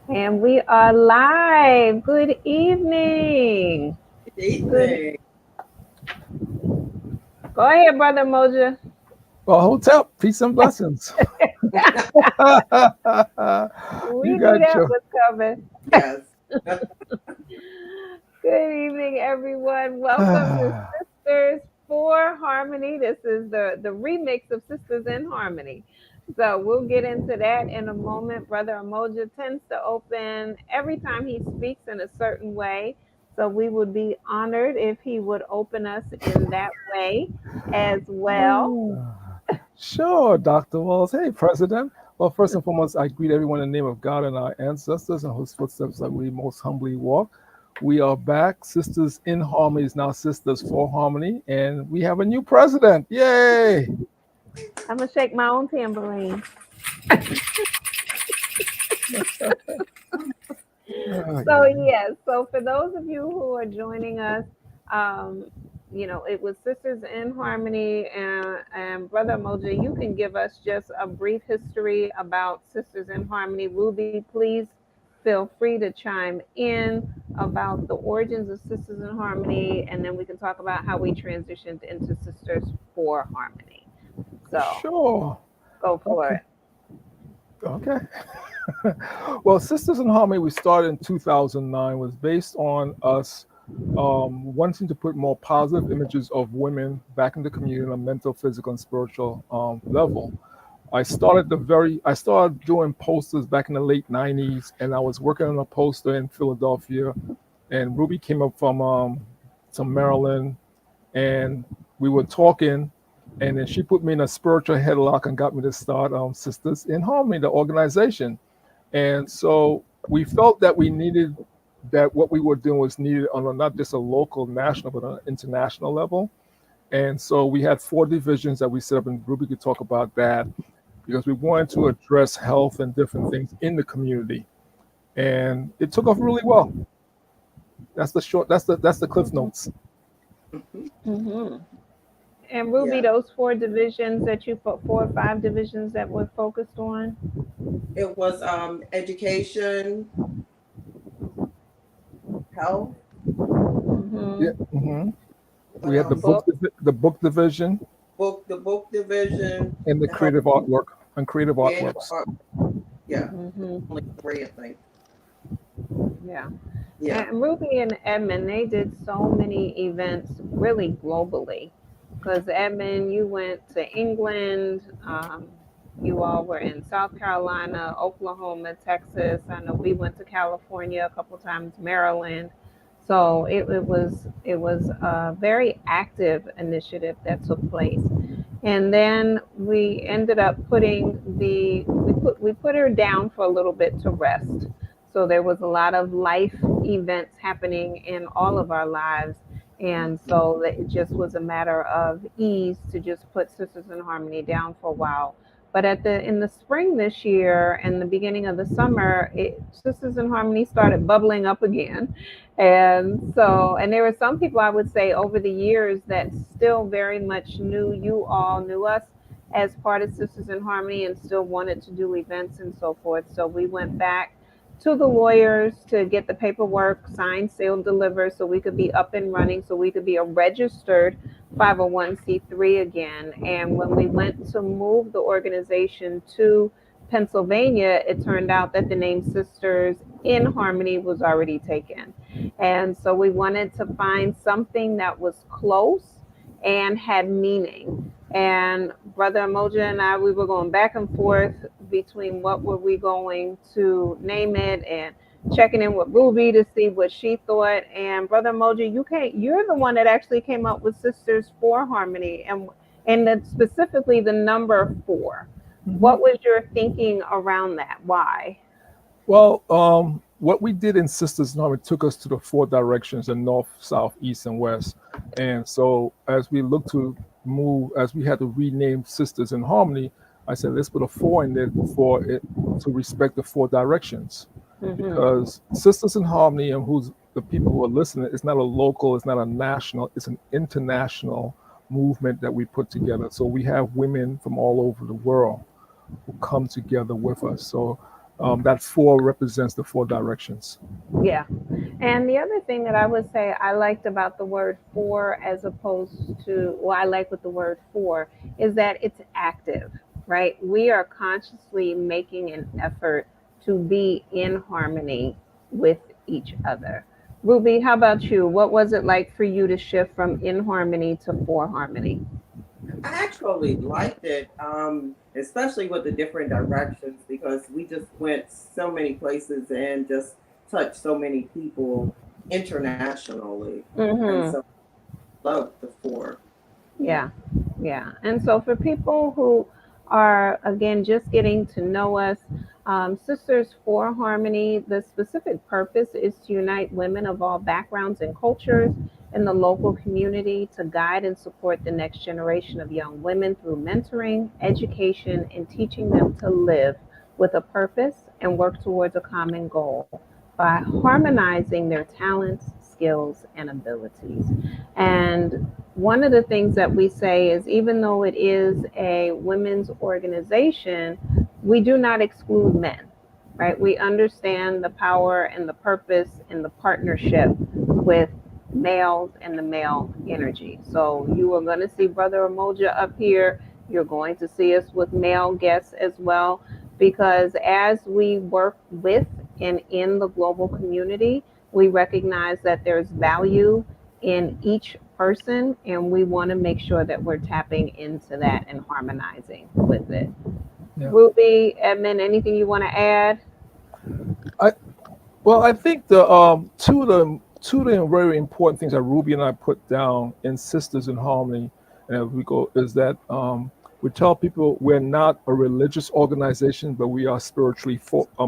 And we are live. Good evening. Good Good. evening. Go ahead, Brother Moja. Well, hotel, peace and blessings. You We knew got that your was coming. Yes. Good evening, everyone. Welcome to Sisters for Harmony. This is the remix of Sisters in Harmony. So we'll get into that in a moment. Brother Umoja tends to open every time he speaks in a certain way. So we would be honored if he would open us in that way as well. sure, Dr. Walls. Hey, President. Well, first and foremost, I greet everyone in the name of God and our ancestors and whose footsteps that we most humbly walk. We are back. Sisters in Harmony is now Sisters for Harmony, and we have a new president. Yay! I'm gonna shake my own tambourine. Oh, So yeah. yes, so for those of you who are joining us, um, it was Sisters in Harmony, and Brother Moja, you can give us just a brief history about Sisters in Harmony. Ruby, please feel free to chime in about the origins of Sisters in Harmony, and then we can talk about how we transitioned into Sisters for Harmony. So Sure. go for Okay. it. Okay. Well, Sisters in Harmony, we started in 2009, was based on us wanting to put more positive images of women back in the community on a mental, physical, and spiritual level. I started doing posters back in the late 90s, and I was working on a poster in Philadelphia, and Ruby came up from Maryland, and we were talking, and then she put me in a spiritual headlock and got me to start Sisters in Harmony, the organization. And so we felt that we needed that what we were doing was needed on not just a local, national, but on an international level. And so we had 4 divisions that we set up, and Ruby could talk about that because we wanted to address health and different things in the community. And it took off really well. That's the short. That's the cliff Hmm. notes. Hmm. And Ruby, Yeah. those 4 divisions that you put, 4 or 5 divisions that we're focused on. It was education, health, Hmm. Yeah. what We had else? Book. the book division, The book division, and the the health, creative artwork and creative and artworks. art. Yeah, Hmm. only three, I think. Yeah. Yeah. And Ruby and Edmund, they did so many events really globally. Because Edmund, you went to England, you all were in South Carolina, Oklahoma, Texas. I know we went to California a couple times, Maryland. So it was a very active initiative that took place. And then we ended up we put her down for a little bit to rest. So there was a lot of life events happening in all of our lives, and so that it just was a matter of ease to just put Sisters in Harmony down for a while. But in the spring this year and the beginning of the summer, Sisters in Harmony started bubbling up again. And there were some people, I would say, over the years that still very much knew you all, knew us as part of Sisters in Harmony, and still wanted to do events and so forth. So we went back to the lawyers to get the paperwork signed, sealed, delivered, so we could be up and running, so we could be a registered 501c3 again. And when we went to move the organization to Pennsylvania, it turned out that the name Sisters in Harmony was already taken. And so we wanted to find something that was close and had meaning. And Brother Emoja and I, we were going back and forth between what were we going to name it, and checking in with Ruby to see what she thought. And Brother Emoji, you're the one that actually came up with Sisters for Harmony, and specifically the number 4. Mhm. What was your thinking around that? Why? Well, what we did in Sisters in Harmony took us to the 4 directions: the north, south, east, and west. And so, as we looked to move, as we had to rename Sisters in Harmony, I said, let's put a 4 in there for it to respect the 4 directions. Mm-hmm. Because Sisters in Harmony and who's the people who are listening, it's not a local, it's not a national, it's an international movement that we put together. So we have women from all over the world who come together with us. So that four represents the four directions. Yeah. And the other thing that I would say I liked about the word for as opposed to, well, I like with the word for is that it's active, right? We are consciously making an effort to be in harmony with each other. Ruby, how about you? What was it like for you to shift from in harmony to for harmony? I actually liked it, especially with the different directions because we just went so many places and just touched so many people internationally. And Mm-hmm. so I love the four. Yeah, yeah. And so for people who are, again, just getting to know us, Sisters for Harmony, the specific purpose is to unite women of all backgrounds and cultures in the local community to guide and support the next generation of young women through mentoring, education, and teaching them to live with a purpose and work towards a common goal by harmonizing their talents, skills, and abilities. And one of the things that we say is even though it is a women's organization, we do not exclude men, right? We understand the power and the purpose and the partnership with males and the male energy. So you are going to see Brother Umoja up here. You're going to see us with male guests as well, because as we work with and in the global community, we recognize that there's value in each person, and we want to make sure that we're tapping into that and harmonizing with it. Yeah. Ruby, Edmund, anything you want to add? I Well, I think the two of the very important things that Ruby and I put down in Sisters in Harmony, and as we go, is that we tell people we're not a religious organization, but we are spiritually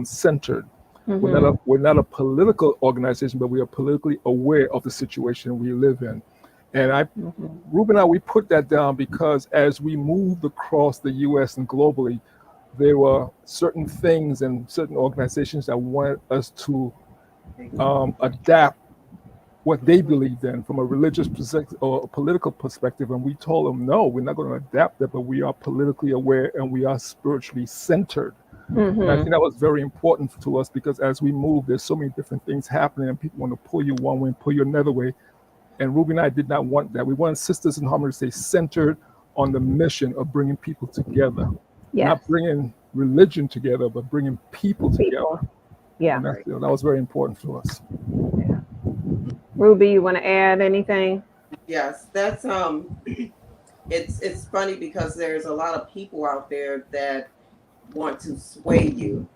centered. Mm-hmm. We're not a political organization, but we are politically aware of the situation we live in. And Mm-hmm. Ruby and I, we put that down because as we moved across the U.S. and globally, there were certain things and certain organizations that wanted us to adapt what they believed in from a religious perspective or a political perspective. And we told them, no, we're not going to adapt that, but we are politically aware and we are spiritually centered. And I think Mm-hmm. that was very important to us because as we move, there's so many different things happening and people want to pull you one way and pull you another way. And Ruby and I did not want that. We wanted Sisters in Harmony to stay centered on the mission of bringing people together, Yes, not bringing religion together, but bringing people together. people. Yeah. And that was very important to us. Yeah. Ruby, you want to add anything? Yes, that's it's funny because there's a lot of people out there that want to sway you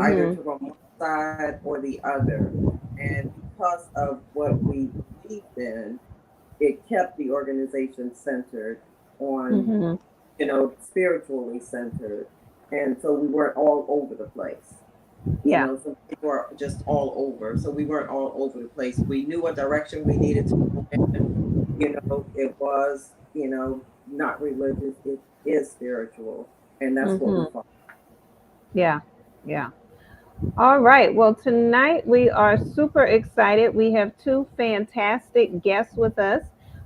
either Mm-hmm. to one side or the other. And because of what we believed in, it kept the organization centered on, Mm-hmm. spiritually centered. And so we weren't all over the place. Yeah. So we were just all over. So we weren't all over the place. We knew what direction we needed to go in. It was, not religious, it is spiritual. And that's what we Mm-hmm. follow. Yeah. Yeah. All right. Well, tonight we are super excited. We have two fantastic guests with us.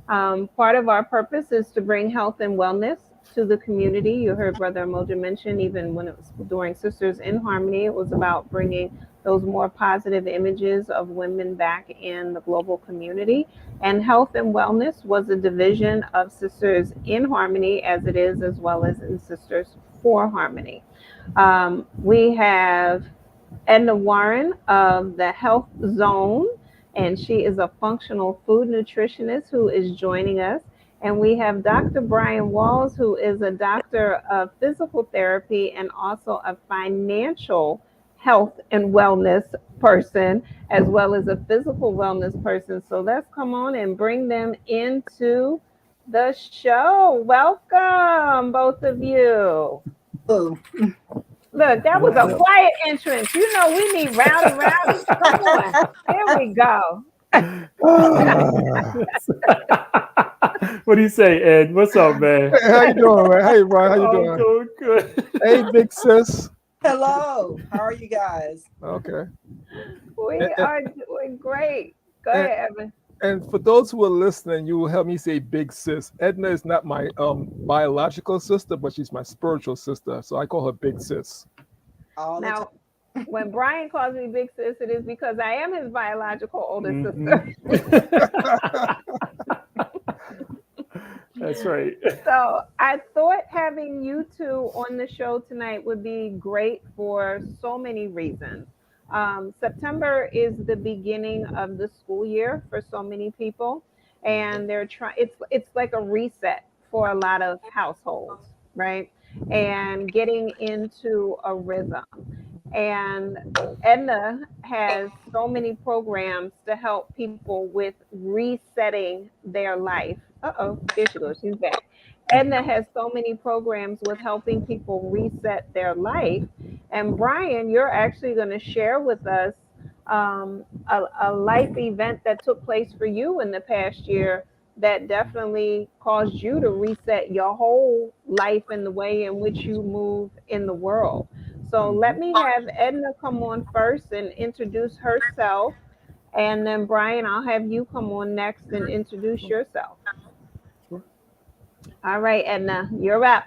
Part of our purpose is to bring health and wellness to the community. You heard Brother Umoja mention, even when it was during Sisters in Harmony, it was about bringing those more positive images of women back in the global community. And health and wellness was a division of Sisters in Harmony, as it is, as well as in Sisters for Harmony. We have Edna Warren of the Health Zone, and she is a functional food nutritionist who is joining us. And we have Dr. Brian Walls, who is a doctor of physical therapy and also a financial health and wellness person, as well as a physical wellness person. So let's come on and bring them into the show. Welcome, both of you. Oh, Look, that was a quiet entrance. You know, we need rowdy, rowdy. Come on. There we go. Ah. What do you say, Ed? What's up, man? Hey, how you doing, man? Hey, Brian, how you I'm doing? doing good. Hey, big sis. hello. How are you guys? Okay. We And, are doing great. Go and, ahead, Evan. and for those who are listening, you will help me say big sis. Edna is not my biological sister, but she's my spiritual sister. So I call her big sis. All the Now, time. When Brian calls me big sis, it is because I am his biological older sister. That's right. So I thought having you two on the show tonight would be great for so many reasons. September is the beginning of the school year for so many people, and they're trying. It's like a reset for a lot of households, right? And getting into a rhythm. And Edna has so many programs to help people with resetting their life. Uh-oh, there she goes. She's back. Edna has so many programs with helping people reset their life. And Brian, you're actually going to share with us a life event that took place for you in the past year that definitely caused you to reset your whole life and the way in which you move in the world. So let me have Edna come on first and introduce herself. And then, Brian, I'll have you come on next and introduce yourself. Sure. All right, Edna, you're up.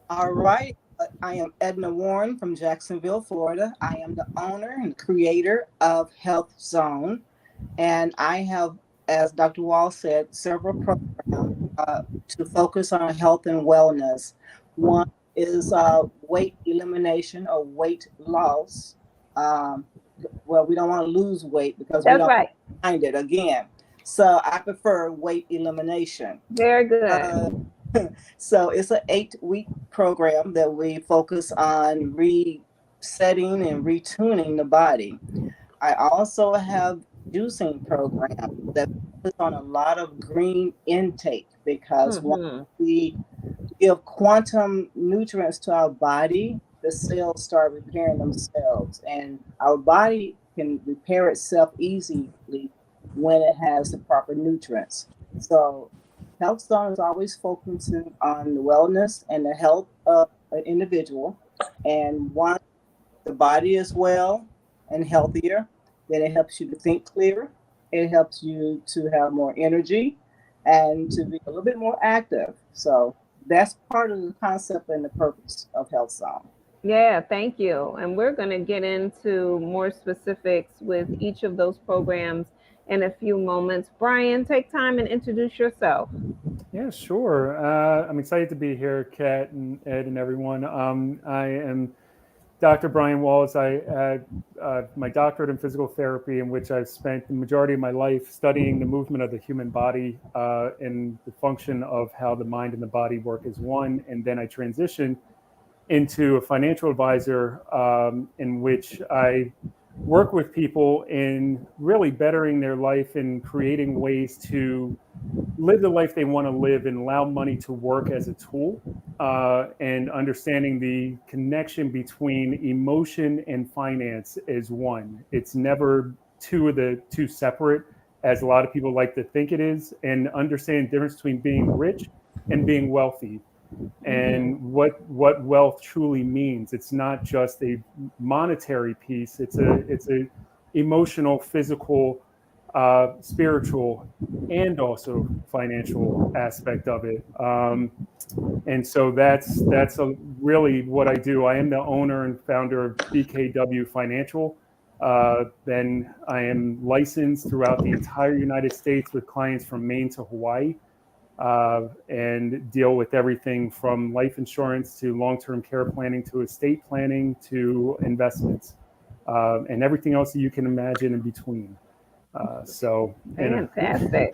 All right. I am Edna Warren from Jacksonville, Florida. I am the owner and creator of Health Zone. And I have, as Dr. Wall said, several programs to focus on health and wellness. One is weight elimination or weight loss. Well, we don't want to lose weight because we That's don't right. find it again. So I prefer weight elimination. Very good. So it's an 8-week program that we focus on resetting and retuning the body. I also have juicing program that focus on a lot of green intake because once we give quantum nutrients to our body, the cells start repairing themselves, and our body can repair itself easily when it has the proper nutrients. So Health Zone is always focusing on the wellness and the health of an individual. And once the body is well and healthier, then it helps you to think clearer. It helps you to have more energy and to be a little bit more active. So that's part of the concept and the purpose of Health Zone. Yeah, thank you. And we're going to get into more specifics with each of those programs in a few moments. Brian, take time and introduce yourself. Yeah, sure. I'm excited to be here, Kat and Ed and everyone. I am Dr. Brian Walls. I had my doctorate in physical therapy, in which I've spent the majority of my life studying the movement of the human body and the function of how the mind and the body work as one. And then I transitioned into a financial advisor in which I work with people in really bettering their life and creating ways to live the life they want to live and allow money to work as a tool and understanding the connection between emotion and finance as one. It's never two separate, as a lot of people like to think it is, and understanding the difference between being rich and being wealthy. And what wealth truly means. It's not just a monetary piece. It's a emotional, physical, spiritual, and also financial aspect of it. And so that's really what I do. I am the owner and founder of BKW Financial. Then I am licensed throughout the entire United States with clients from Maine to Hawaii. And deal with everything from life insurance to long-term care planning to estate planning to investments and everything else that you can imagine in between. So Fantastic.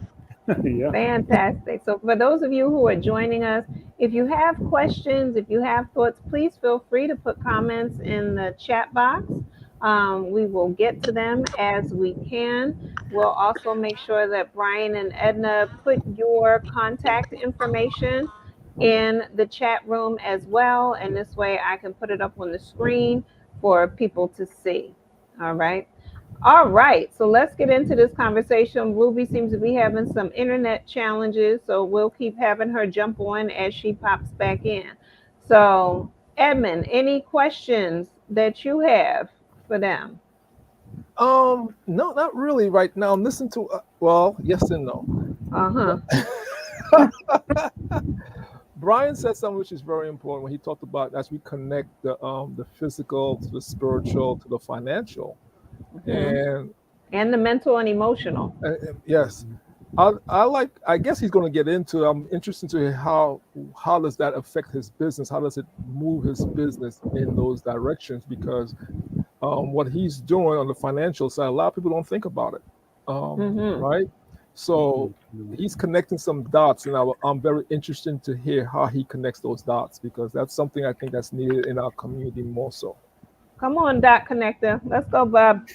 Yeah. Fantastic. So for those of you who are joining us, if you have questions, if you have thoughts, please feel free to put comments in the chat box. We will get to them as we can. We'll also make sure that Brian and Edna put your contact information in the chat room as well. And this way I can put it up on the screen for people to see. All right. All right. So let's get into this conversation. Ruby seems to be having some internet challenges, so we'll keep having her jump on as she pops back in. So, Edmund, any questions that you have for them? No, not really right now. I'm listening to, well, yes and no. Uh-huh. Brian said something which is very important when he talked about as we connect the physical to the spiritual to the financial, and And the mental and emotional. yes, I guess he's going to get into. I'm interested to hear how does that affect his business? How does it move his business in those directions? Because what he's doing on the financial side, a lot of people don't think about it, right? So he's connecting some dots, and I'm very interested to hear how he connects those dots because that's something I think that's needed in our community more so. Come on, Dot Connector. Let's go, Bob.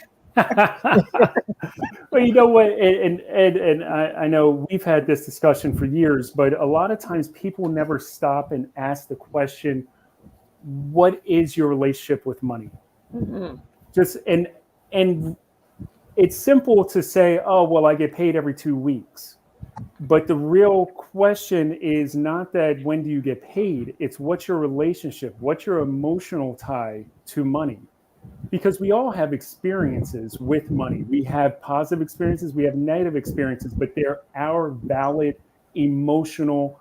Well, you know what, and I know we've had this discussion for years, but a lot of times people never stop and ask the question, what is your relationship with money? Just and it's simple to say, oh, well, I get paid every 2 weeks. But the real question is not that when do you get paid, it's what's your relationship, what's your emotional tie to money? Because we all have experiences with money. We have positive experiences, we have negative experiences, but they're our valid emotional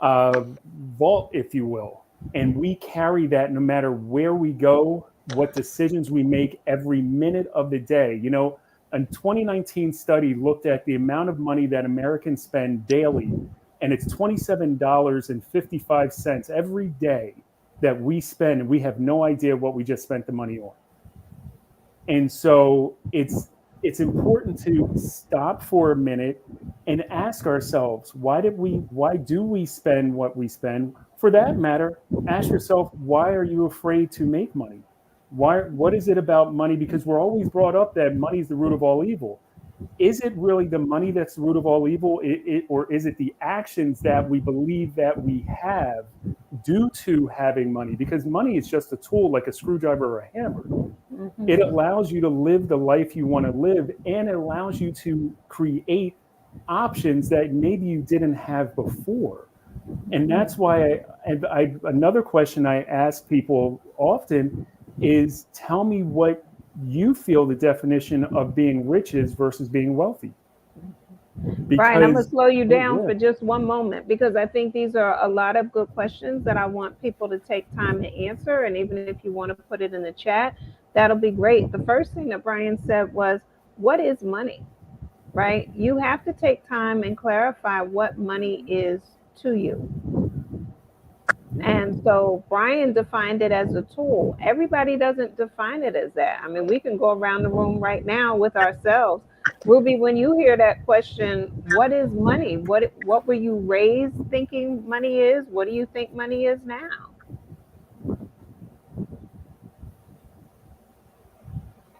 vault, if you will. And we carry that no matter where we go, what decisions we make every minute of the day. You know, a 2019 study looked at the amount of money that Americans spend daily, and it's $27.55 every day that we spend, and we have no idea what we just spent the money on. And so it's important to stop for a minute and ask ourselves, why do we spend what we spend? For that matter, ask yourself, why are you afraid to make money? What is it about money? Because we're always brought up that money is the root of all evil. Is it really the money that's the root of all evil, or is it the actions that we believe that we have due to having money? Because money is just a tool, like a screwdriver or a hammer. It allows you to live the life you want to live, and it allows you to create options that maybe you didn't have before. And that's why another question I ask people often is, tell me what you feel the definition of being rich is versus being wealthy. Brian, I'm going to slow you down for just one moment because I think these are a lot of good questions that I want people to take time to answer. And even if you want to put it in the chat, that'll be great. The first thing that Brian said was, what is money? Right? You have to take time and clarify what money is to you. And so Brian defined it as a tool. Everybody doesn't define it as that. I mean, we can go around the room right now with ourselves. Ruby, when you hear that question, what is money? What were you raised thinking money is? What do you think money is now?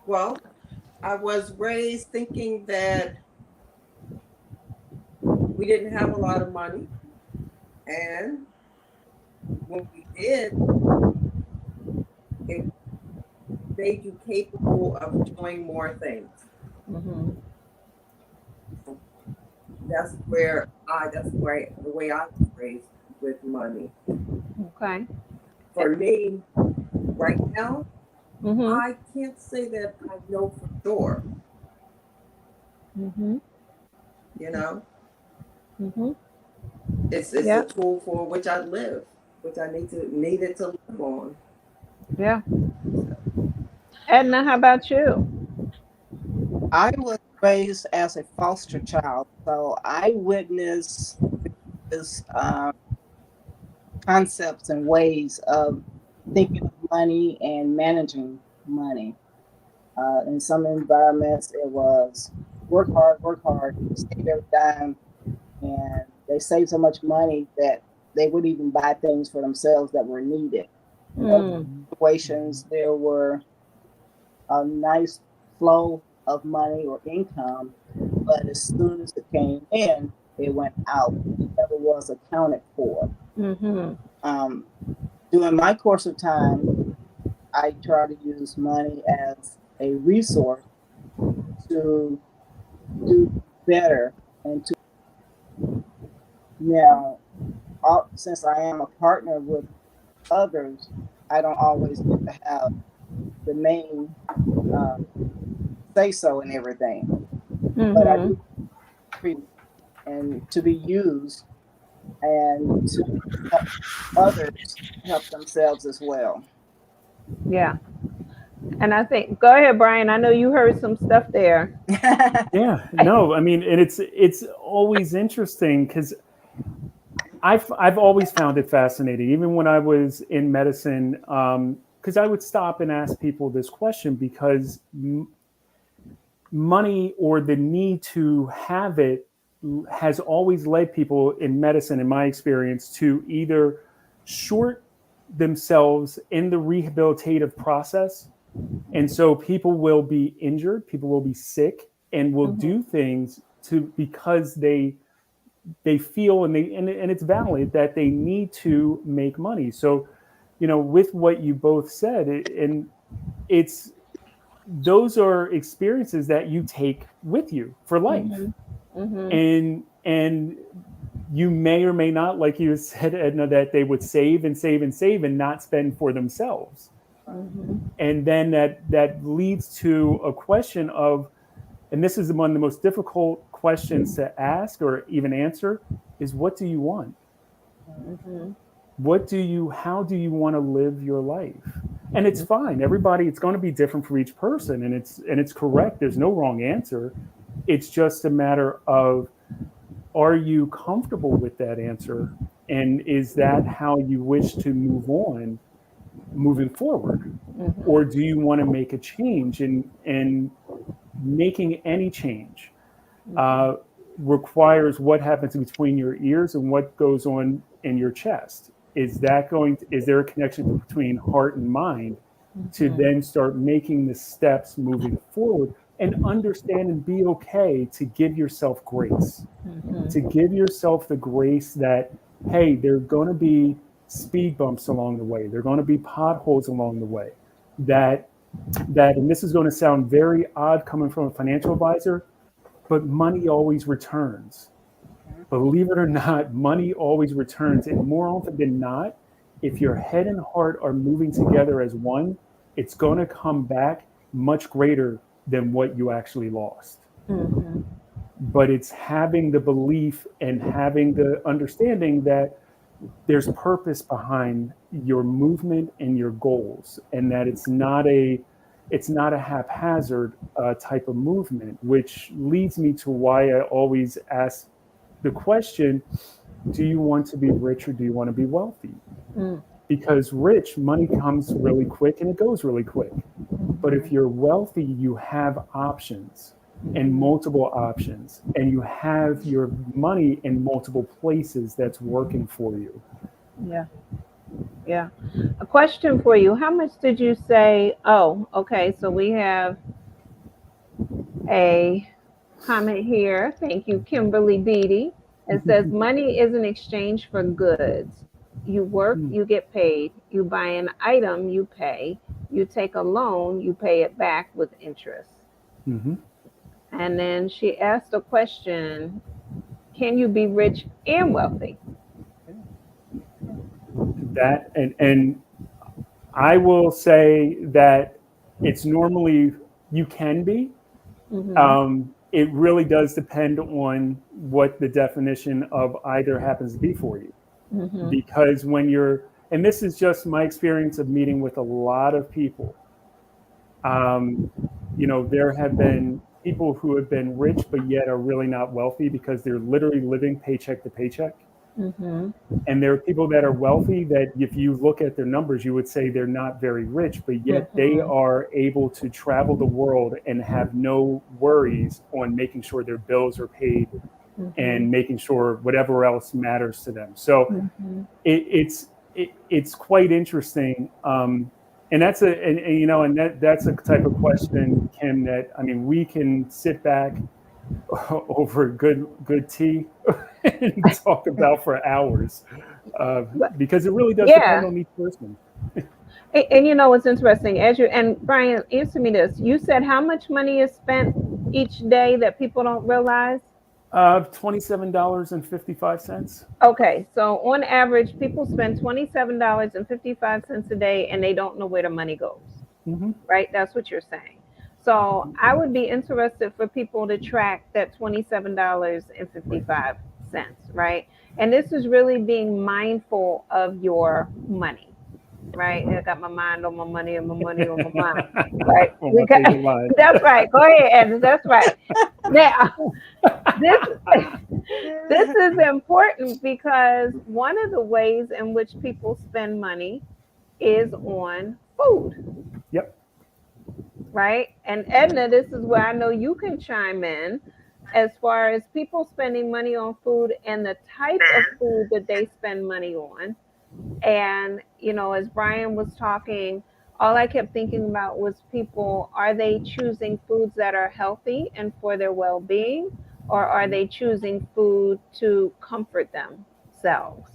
Well, I was raised thinking that we didn't have a lot of money, and when we did, it made you capable of doing more things. That's the way I was raised with money. Okay. For me, right now, I can't say that I know for sure. You know, it's a tool for which I live, which I needed to live on. Yeah. Edna, how about you? I was raised as a foster child, so I witnessed this concepts and ways of thinking of money and managing money. In some environments, it was work hard, save every dime, and they saved so much money that they would even buy things for themselves that were needed. In other situations, there were a nice flow of money or income, but as soon as it came in, it went out. It never was accounted for. During my course of time, I try to use money as a resource to do better and to now, since I am a partner with others, I don't always get to have the main say so in everything, but I do and to be used and to help others help themselves as well. Yeah. And I think, go ahead, Brian. I know you heard some stuff there. Yeah, no, I mean, and it's always interesting because I've always found it fascinating, even when I was in medicine, because I would stop and ask people this question because money or the need to have it has always led people in medicine, in my experience, to either short themselves in the rehabilitative process. And so people will be injured, people will be sick, and will do things because they feel and it's valid that they need to make money. So, with what you both said, and it's those are experiences that you take with you for life. And you may or may not, like you said, Edna, that they would save and save and save and not spend for themselves. And then that leads to a question of, and this is one of the most difficult questions to ask or even answer, is what do you want? How do you want to live your life? And it's fine. Everybody, it's going to be different for each person, and it's correct. There's no wrong answer. It's just a matter of, are you comfortable with that answer? And is that how you wish to move on moving forward? Or do you want to make a change? And making any change requires what happens between your ears and what goes on in your chest. Is there a connection between heart and mind to then start making the steps moving forward and understand and be okay to give yourself grace, to give yourself the grace that, hey, there are going to be speed bumps along the way. There are going to be potholes along the way that, and this is going to sound very odd coming from a financial advisor, but money always returns. Believe it or not, money always returns. And more often than not, if your head and heart are moving together as one, it's going to come back much greater than what you actually lost. But it's having the belief and having the understanding that there's purpose behind your movement and your goals, and that it's not a haphazard type of movement, which leads me to why I always ask the question, do you want to be rich or do you want to be wealthy? Because money comes really quick and it goes really quick. But if you're wealthy, you have options and multiple options, and you have your money in multiple places that's working for you. Yeah. A question for you. How much did you say? Oh, okay. So we have a comment here. Thank you, Kimberly Beatty. It says, money is an exchange for goods. You work, you get paid. You buy an item, you pay. You take a loan, you pay it back with interest. And then she asked a question, can you be rich and wealthy? That and I will say that it's normally you can be. It really does depend on what the definition of either happens to be for you. Because when you're, and this is just my experience of meeting with a lot of people, there have been people who have been rich but yet are really not wealthy because they're literally living paycheck to paycheck. And there are people that are wealthy that if you look at their numbers, you would say they're not very rich, but yet they are able to travel the world and have no worries on making sure their bills are paid and making sure whatever else matters to them. So it's quite interesting. And that's that's a type of question, Kim, that, I mean, we can sit back over good tea and talk about for hours, because it really does depend on each person. And you know what's interesting, and Brian, answer me this. You said how much money is spent each day that people don't realize? $27.55. Okay, so on average, people spend $27.55 a day, and they don't know where the money goes. Right? That's what you're saying. So I would be interested for people to track that $27.55, right? And this is really being mindful of your money. Right, I got my mind on my money and my money on my mind. Right, Oh, we my got. favorite line. That's right. Go ahead, Edna. That's right. Now, this this is important because one of the ways in which people spend money is on food, Yep. right? And Edna, this is where I know you can chime in as far as people spending money on food and the type of food that they spend money on. And, as Brian was talking, all I kept thinking about was people, are they choosing foods that are healthy and for their well being, or are they choosing food to comfort themselves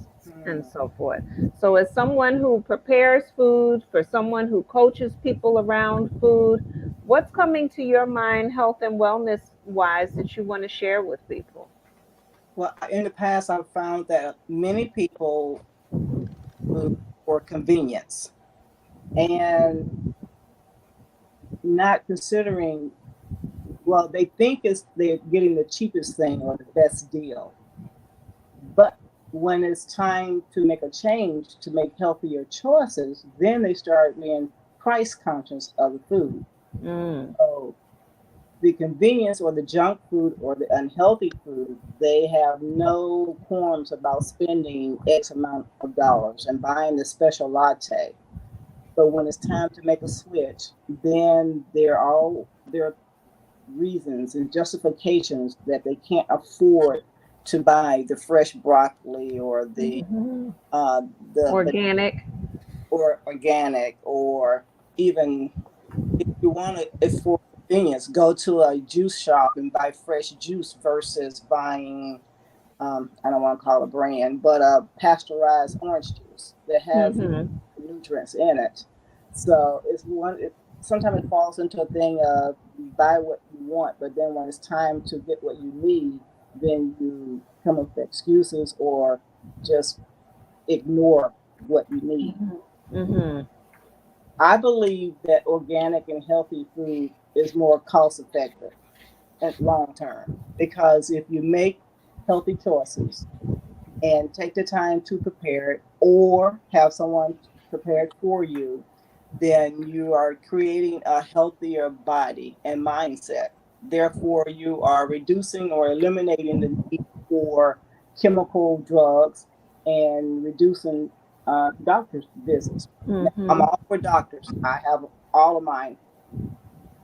and so forth? So, as someone who prepares food, for someone who coaches people around food, what's coming to your mind, health and wellness wise, that you want to share with people? Well, in the past, I've found that many people food for convenience and not considering, well, they think they're getting the cheapest thing or the best deal. But when it's time to make a change to make healthier choices, then they start being price conscious of the food. So the convenience or the junk food or the unhealthy food, they have no qualms about spending X amount of dollars and buying the special latte. But when it's time to make a switch, then there are reasons and justifications that they can't afford to buy the fresh broccoli or the Organic. or organic, or even if you want it for convenience, go to a juice shop and buy fresh juice versus buying, I don't want to call it a brand, but a pasteurized orange juice that has nutrients in it. So sometimes it falls into a thing of you buy what you want, but then when it's time to get what you need, then you come up with excuses or just ignore what you need. I believe that organic and healthy food is more cost effective at long term, because if you make healthy choices and take the time to prepare it or have someone prepare it for you, then you are creating a healthier body and mindset. Therefore, you are reducing or eliminating the need for chemical drugs and reducing doctor's visits. Now, I'm all for doctors. I have all of my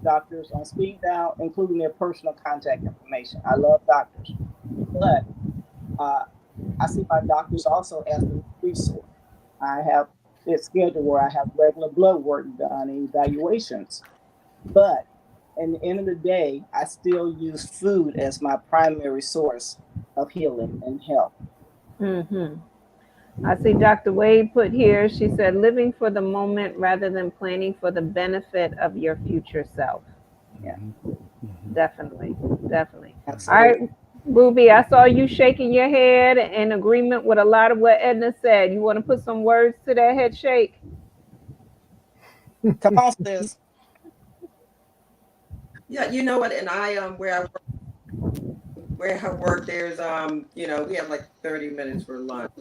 doctors on speed dial, including their personal contact information. I love doctors, but I see my doctors also as a resource. I have it scheduled where I have regular blood work done and evaluations. But at the end of the day, I still use food as my primary source of healing and health. I see Dr. Wade put here, she said, living for the moment rather than planning for the benefit of your future self. Yeah. Definitely. Definitely. Absolutely. All right, Ruby, I saw you shaking your head in agreement with a lot of what Edna said. You want to put some words to that head shake? Come on, sis. Yeah, you know what? And I where I work, there's we have like 30 minutes for lunch.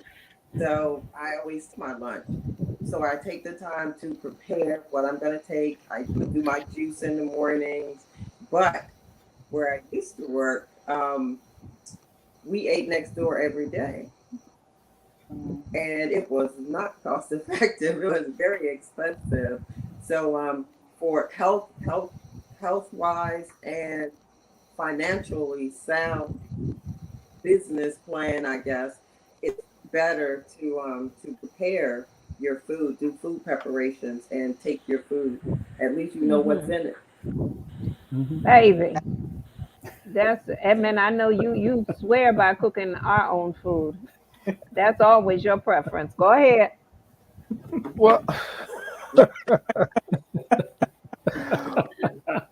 So I always take my lunch. So I take the time to prepare what I'm gonna take. I do my juice in the mornings. But where I used to work, we ate next door every day. And it was not cost effective. It was very expensive. So for health wise and financially sound business plan, I guess it's better to prepare your food, do food preparations, and take your food. At least you know what's in it. Baby, that's Edmund. I know you swear by cooking our own food. That's always your preference. Go ahead. Well,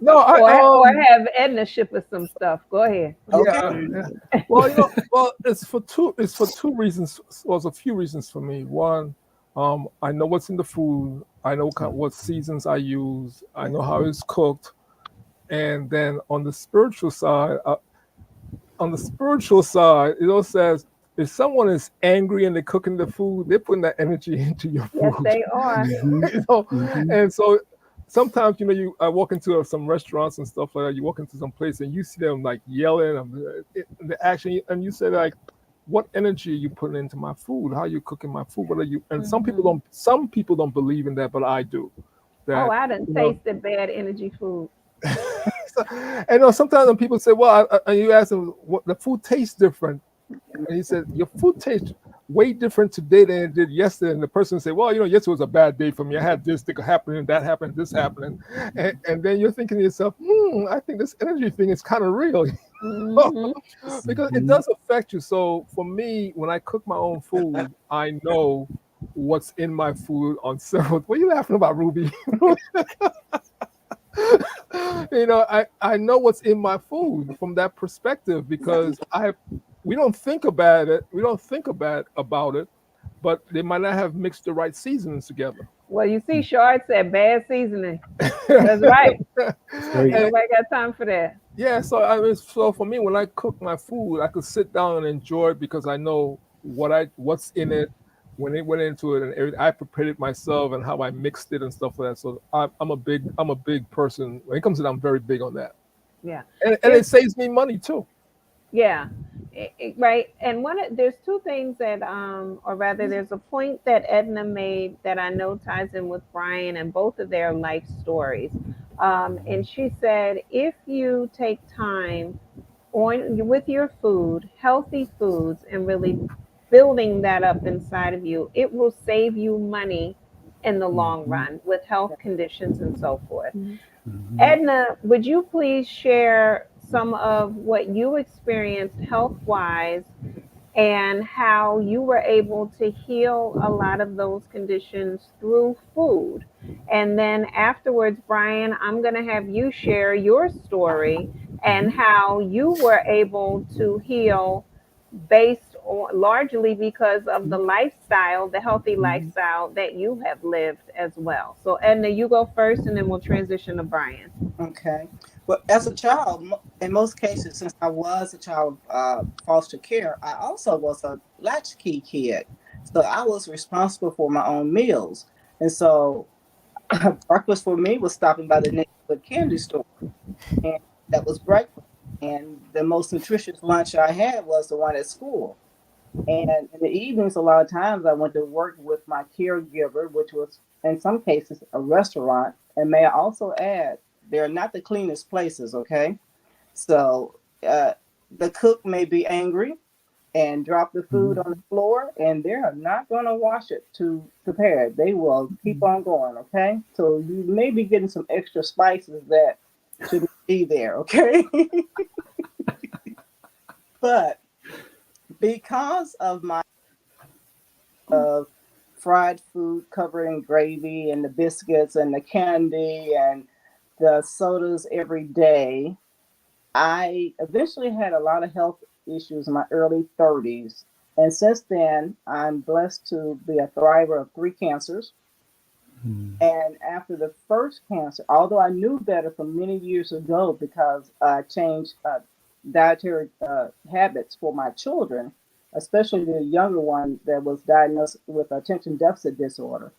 no, or have Edna ship us some stuff. Go ahead. Yeah. Well, it's for two reasons. Well, there's a few reasons for me. One, I know what's in the food. I know what seasons I use. I know how it's cooked. And then on the spiritual side, it all says if someone is angry and they're cooking the food, they're putting that energy into your Yes, food. they are. You know? And so sometimes, I walk into some restaurants and stuff like that. You walk into some place and you see them like yelling, the action, and you say like, what energy are you putting into my food? How are you cooking my food? What are you? And some people don't believe in that, but I do. Oh, That, I done you know, tasted bad energy food. and sometimes when people say, "Well," and you ask them, "What the food tastes different?" And he said, "Your food tastes way different today than it did yesterday." And the person said, "Well, yesterday was a bad day for me. I had this thing happening, that happened, this happening," and then you're thinking to yourself, I think this energy thing is kind of real." Hmm. Because it does affect you. So for me, when I cook my own food, I know what's in my food on several. What are you laughing about, Ruby? I know what's in my food from that perspective because we don't think about it. We don't think about it, but they might not have mixed the right seasonings together. Well, you see, Shard said bad seasoning. That's right. Right. Ain't nobody got time for that. Yeah, so for me, when I cook my food, I could sit down and enjoy it because I know what's in it, when it went into it, and everything. I prepared it myself and how I mixed it and stuff like that. So I'm a big person when it comes to that. I'm very big on that, Yeah. and it saves me money too. Yeah, right. And there's two things that, or rather, there's a point that Edna made that I know ties in with Brian and both of their life stories. And she said, if you take time with your food, healthy foods, and really building that up inside of you, it will save you money in the long run with health conditions and so forth. Edna, would you please share some of what you experienced health wise and how you were able to heal a lot of those conditions through food? And then afterwards, Brian, I'm going to have you share your story and how you were able to heal based on largely because of the lifestyle, the healthy lifestyle that you have lived as well. So, Edna, you go first and then we'll transition to Brian. Okay. Well, as a child, in most cases, since I was a child of foster care, I also was a latchkey kid. So I was responsible for my own meals. And so breakfast for me was stopping by the neighborhood candy store. And that was breakfast. And the most nutritious lunch I had was the one at school. And in the evenings, a lot of times I went to work with my caregiver, which was in some cases a restaurant. And may I also add, they're not the cleanest places, okay? So the cook may be angry and drop the food on the floor, and they're not going to wash it to prepare it. They will keep on going, okay? So you may be getting some extra spices that shouldn't be there, okay? But because of my fried food covered in gravy and the biscuits and the candy and the sodas every day, I eventually had a lot of health issues in my early 30s. And since then, I'm blessed to be a thriver of 3 cancers. And after the first cancer, although I knew better from many years ago because I changed dietary habits for my children, especially the younger one that was diagnosed with attention deficit disorder.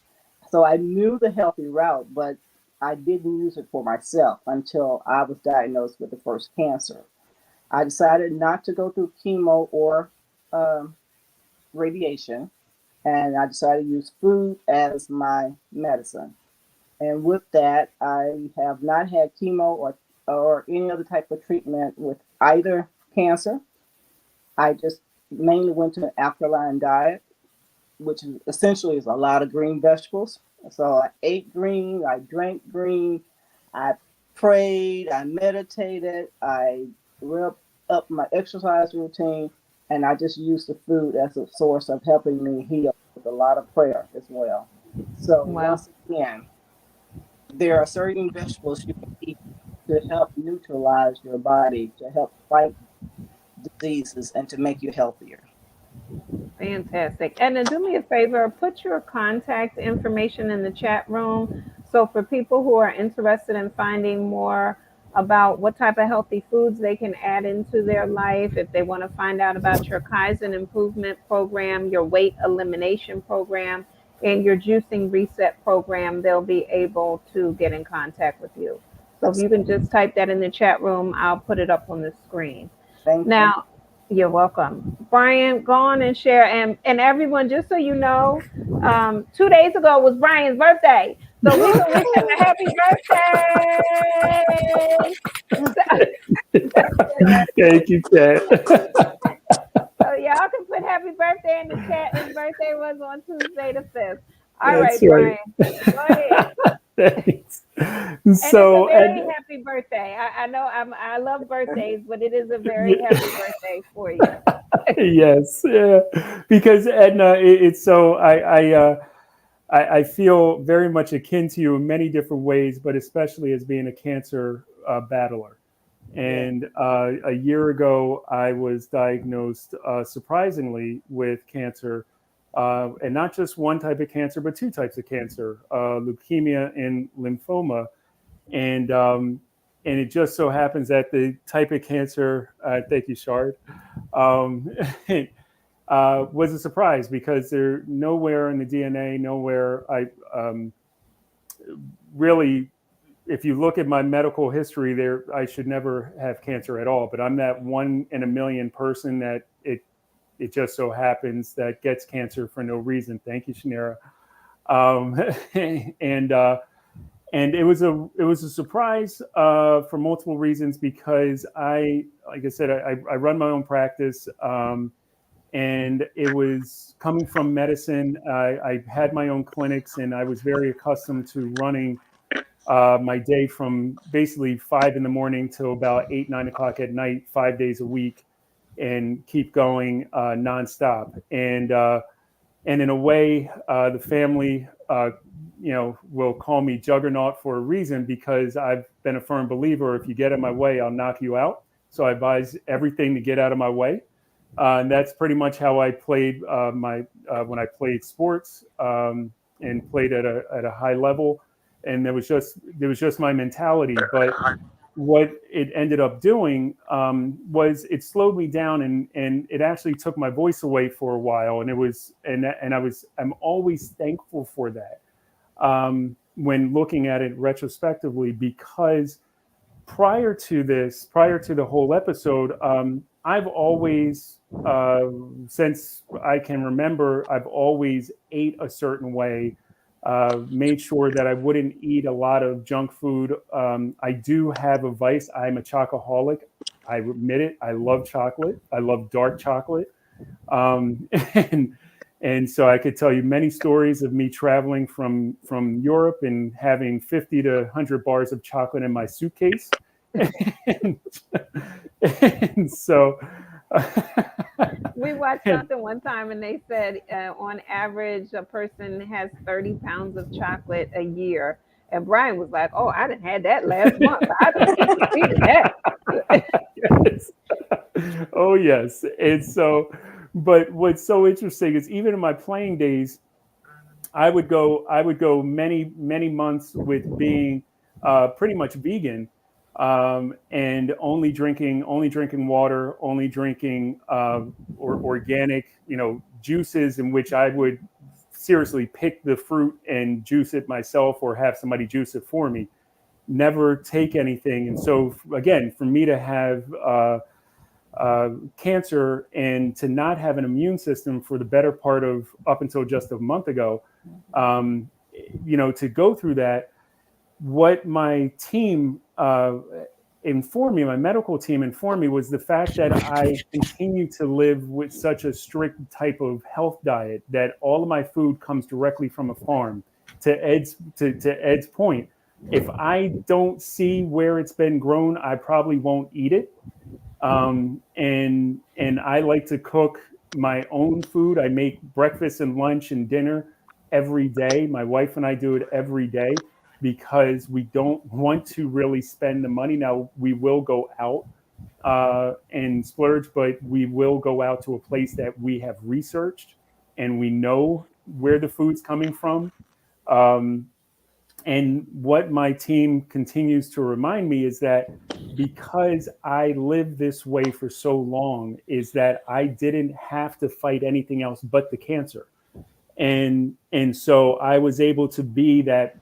So I knew the healthy route, but I didn't use it for myself until I was diagnosed with the first cancer. I decided not to go through chemo or radiation, and I decided to use food as my medicine. And with that, I have not had chemo or any other type of treatment with either cancer. I just mainly went to an alkaline diet, which is essentially is a lot of green vegetables. So I ate green, I drank green, I prayed, I meditated, I real up my exercise routine, and I just used the food as a source of helping me heal with a lot of prayer as well. So Wow. once again, there are certain vegetables you can eat to help neutralize your body, to help fight diseases, and to make you healthier. Fantastic. And then do me a favor, put your contact information in the chat room. So for people who are interested in finding more about what type of healthy foods they can add into their life. If they want to find out about your Kaizen improvement program, your weight elimination program, and your juicing reset program, they'll be able to get in contact with you. So if you can just type that in the chat room, I'll put it up on the screen. Thank you. Now, you're welcome. Brian, go on and share. And everyone, just so you know, 2 days ago was Brian's birthday. So we can wish him a happy birthday. Thank you, Kat. So y'all can put happy birthday in the chat. His birthday was on Tuesday the 5th. All That's right, right. Brian, go ahead. Thanks. And So, it's a very happy birthday. I know I love birthdays, but it is a very happy birthday for you. yes, yeah, because Edna, it's so I feel very much akin to you in many different ways, but especially as being a cancer battler. And a year ago, I was diagnosed, surprisingly, with cancer, and not just one type of cancer, but two types of cancer, leukemia and lymphoma. And it just so happens that the type of cancer, thank you, Shard, was a surprise because there nowhere in the DNA, nowhere really, if you look at my medical history there, I should never have cancer at all, but I'm that 1 in a million person that it just so happens that gets cancer for no reason. Thank you, Shanera. And it was a surprise for multiple reasons because like I said, I run my own practice, and it was coming from medicine. I had my own clinics, and I was very accustomed to running my day from basically 5 a.m. till about 8, 9 o'clock at night, 5 days a week, and keep going nonstop. And in a way, the family, will call me Juggernaut for a reason because I've been a firm believer. If you get in my way, I'll knock you out. So I advise everything to get out of my way. And that's pretty much how I played when I played sports and played at a high level. And there was just my mentality. But what it ended up doing was it slowed me down and it actually took my voice away for a while. And I'm always thankful for that when looking at it retrospectively, because prior to the whole episode, I've always, since I can remember, I've always ate a certain way, made sure that I wouldn't eat a lot of junk food. I do have a vice. I'm a chocoholic. I admit it. I love chocolate. I love dark chocolate. And so I could tell you many stories of me traveling from Europe and having 50 to 100 bars of chocolate in my suitcase. and so We watched something one time and they said on average a person has 30 pounds of chocolate a year. And Brian was like, "Oh, I didn't had that last month. I didn't eat that." yes. Oh yes. And so, but what's so interesting is even in my playing days, I would go many months with being pretty much vegan, and only drinking water, only drinking or organic, juices, in which I would seriously pick the fruit and juice it myself or have somebody juice it for me. Never take anything. And so again, for me to have cancer and to not have an immune system for the better part of up until just a month ago, to go through that, what my team informed me, my medical team informed me, was the fact that I continue to live with such a strict type of health diet that all of my food comes directly from a farm. To Ed's point, if I don't see where it's been grown, I probably won't eat it. And I like to cook my own food. I make breakfast and lunch and dinner every day. My wife and I do it every day because we don't want to really spend the money. Now, we will go out and splurge, but we will go out to a place that we have researched and we know where the food's coming from. And And what my team continues to remind me is that because I lived this way for so long, is that I didn't have to fight anything else but the cancer. And so I was able to be that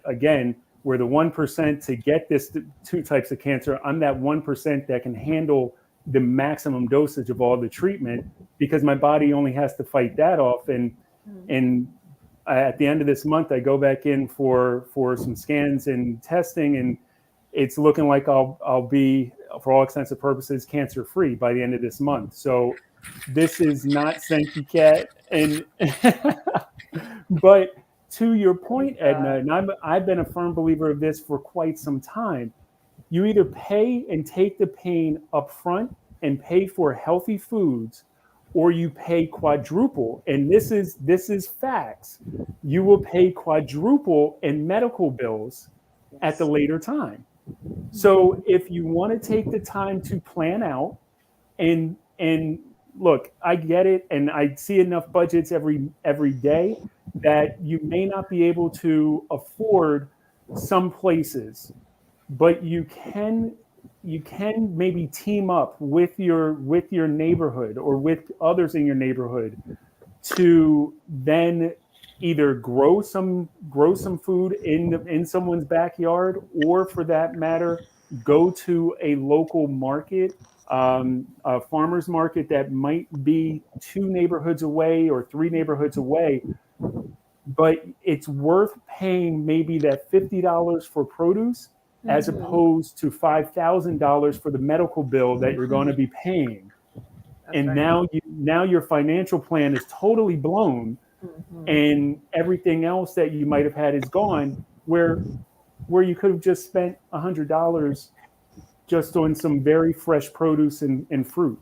again, we're the 1% to get this two types of cancer. I'm that 1% that can handle the maximum dosage of all the treatment because my body only has to fight that off. And at the end of this month, I go back in for some scans and testing, and it's looking like I'll be, for all extensive purposes, cancer free by the end of this month. So this is not Senki Cat, and but to your point, Edna, and I've been a firm believer of this for quite some time. You either pay and take the pain up front and pay for healthy foods, or you pay quadruple. And this is facts. You will pay quadruple in medical bills at the later time. So if you want to take the time to plan out and look, I get it, and I see enough budgets every day that you may not be able to afford some places, but you can maybe team up with your neighborhood or with others in your neighborhood to then either grow some food in someone's backyard, or for that matter, go to a local market, a farmer's market that might be 2 neighborhoods away or 3 neighborhoods away. But it's worth paying maybe that $50 for produce as opposed to $5,000 for the medical bill that you're going to be paying. And now your financial plan is totally blown, and everything else that you might have had is gone, where you could have just spent $100 just on some very fresh produce and fruit,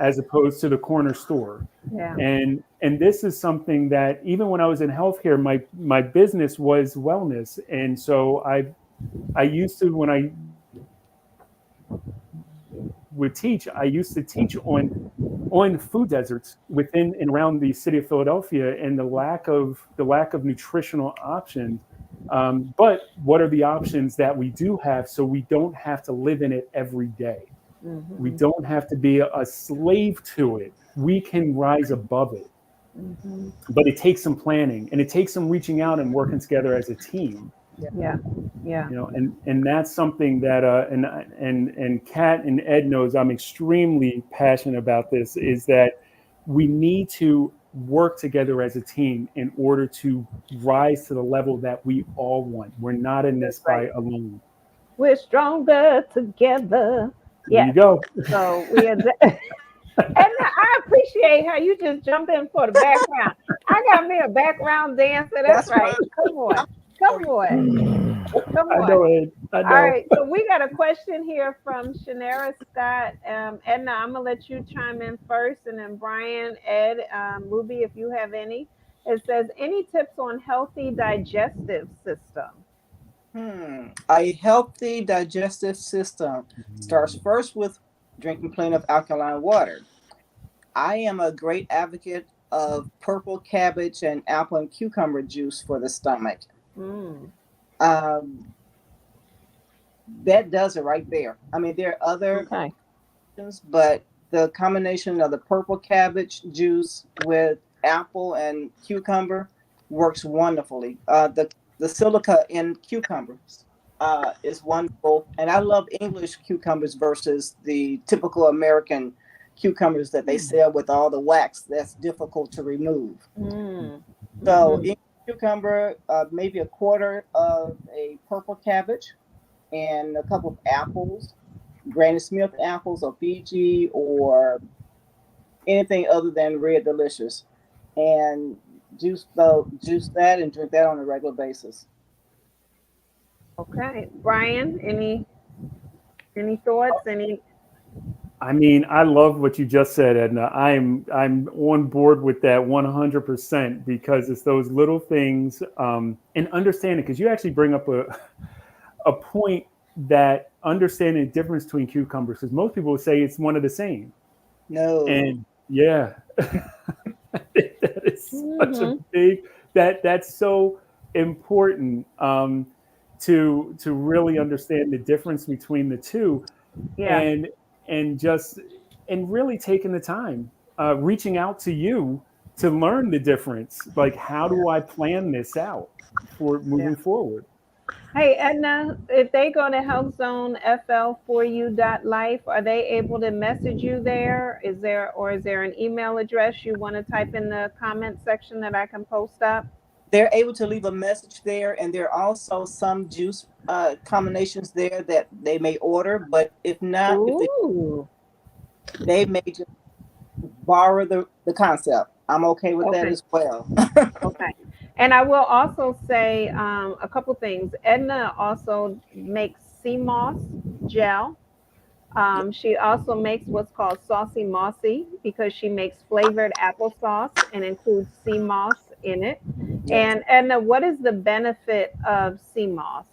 as opposed to the corner store. And this is something that even when I was in healthcare, my business was wellness, and so I used to, when I would teach, I used to teach on food deserts within and around the city of Philadelphia, and the lack of nutritional options. But what are the options that we do have, so we don't have to live in it every day? We don't have to be a slave to it. We can rise above it. But it takes some planning, and it takes some reaching out and working together as a team. Yeah. You know, and that's something that and Kat and Ed knows I'm extremely passionate about this, is that we need to work together as a team in order to rise to the level that we all want. We're not in this fight alone. We're stronger together. There you go. So we are. And I appreciate how you just jump in for the background. I got me a background dancer. That's right. Come on. I know it. I know. All right. So we got a question here from Shanera Scott. Edna, I'm going to let you chime in first, and then Brian, Ed, Ruby, if you have any. It says, any tips on healthy digestive system? A healthy digestive system starts first with drinking plenty of alkaline water. I am a great advocate of purple cabbage and apple and cucumber juice for the stomach. That does it right there. I mean, there are other options, but the combination of the purple cabbage juice with apple and cucumber works wonderfully. The silica in cucumbers is wonderful, and I love English cucumbers versus the typical American cucumbers that they sell with all the wax that's difficult to remove. So English cucumber, maybe a quarter of a purple cabbage, and a couple of apples, Granny Smith apples or Fiji or anything other than Red Delicious, and juice that and drink that on a regular basis. Okay, Brian, any thoughts? I mean, I love what you just said, Edna. I'm on board with that 100%, because it's those little things, and understanding, because you actually bring up a point, that understanding the difference between cucumbers, because most people would say it's one of the same. No. And yeah, that is such a big, that's so important to really understand the difference between the two, Yeah. and really taking the time, reaching out to you to learn the difference. Like, how do I plan this out for moving forward? Hey, Edna, if they go to healthzonefl4u.life, are they able to message you there? Is there an email address you want to type in the comment section that I can post up? They're able to leave a message there, and there are also some juice combinations there that they may order. But if not, Ooh. they may just borrow the concept. I'm okay with that Okay. as well. Okay. And I will also say a couple things. Edna also makes sea moss gel. She also makes what's called saucy mossy because she makes flavored applesauce and includes sea moss in it. Yes. And Edna, what is the benefit of sea moss?